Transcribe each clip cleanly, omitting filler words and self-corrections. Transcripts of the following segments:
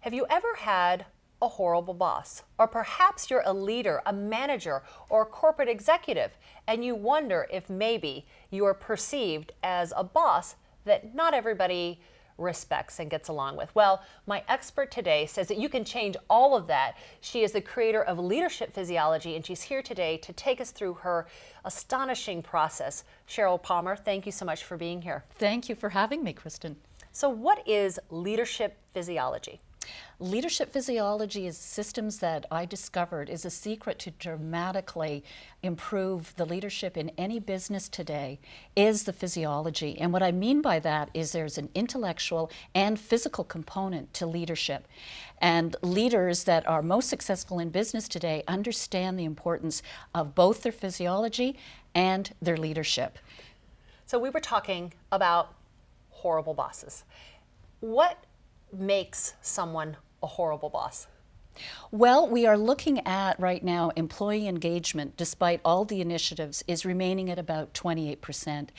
Have you ever had a horrible boss? Or perhaps you're a leader, a manager, or a corporate executive, and you wonder if maybe you are perceived as a boss that not everybody respects and gets along with. Well, my expert today says that you can change all of that. She is the creator of Leadership Physiology, and she's here today to take us through her astonishing process. Cheryl Pomer, thank you so much for being here. Thank you for having me, Kristen. So what is Leadership Physiology? Leadership physiology is systems that I discovered is a secret to dramatically improve the leadership in any business today is the physiology. And what I mean by that is there's an intellectual and physical component to leadership. And leaders that are most successful in business today understand the importance of both their physiology and their leadership. So we were talking about horrible bosses. What makes someone a horrible boss? Well, we are looking at right now employee engagement, despite all the initiatives, is remaining at about 28%.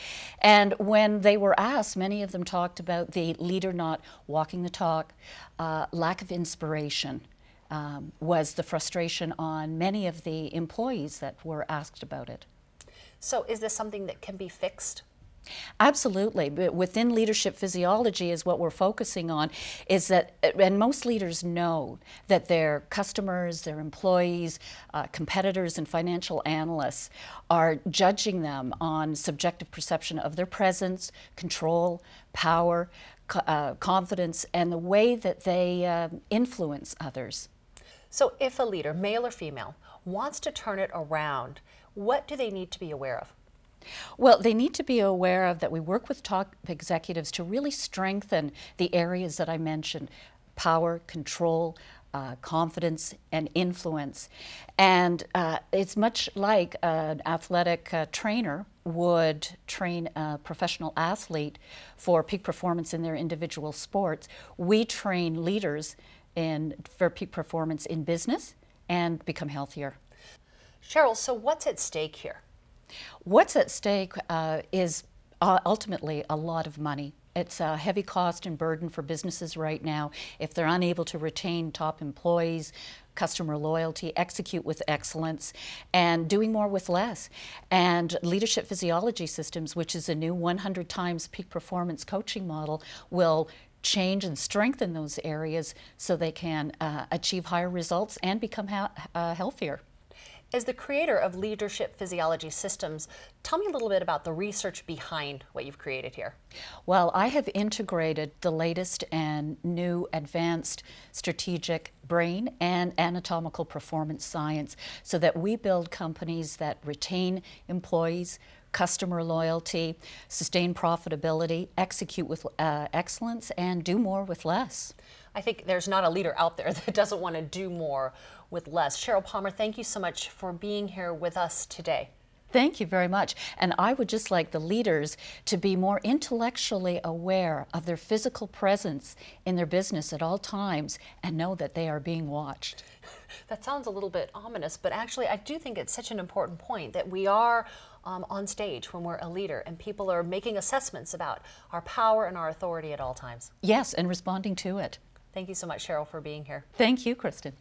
And when they were asked, many of them talked about the leader not walking the talk, lack of inspiration was the frustration on many of the employees that were asked about it. So is this something that can be fixed? Absolutely, but within leadership physiology is what we're focusing on is that, and most leaders know that their customers, their employees, competitors and financial analysts are judging them on subjective perception of their presence, control, power, confidence, and the way that they influence others. So if a leader, male or female, wants to turn it around, what do they need to be aware of? Well, they need to be aware of that we work with top executives to really strengthen the areas that I mentioned: power, control, confidence, and influence. And it's much like an athletic trainer would train a professional athlete for peak performance in their individual sports. We train leaders for peak performance in business and become healthier. Cheryl, so what's at stake here? What's at stake is ultimately a lot of money. It's a heavy cost and burden for businesses right now if they're unable to retain top employees, customer loyalty, execute with excellence, and doing more with less. And Leadership Physiology Systems, which is a new 100 times peak performance coaching model, will change and strengthen those areas so they can achieve higher results and become healthier. As the creator of Leadership Physiology Systems, tell me a little bit about the research behind what you've created here. Well, I have integrated the latest and new advanced strategic brain and anatomical performance science so that we build companies that retain employees, customer loyalty, sustain profitability, execute with excellence, and do more with less. I think there's not a leader out there that doesn't want to do more with less. Cheryl Pomer, thank you so much for being here with us today. Thank you very much. And I would just like the leaders to be more intellectually aware of their physical presence in their business at all times and know that they are being watched. That sounds a little bit ominous, but actually I do think it's such an important point that we are on stage when we're a leader and people are making assessments about our power and our authority at all times. Yes, and responding to it. Thank you so much, Cheryl, for being here. Thank you, Kristen.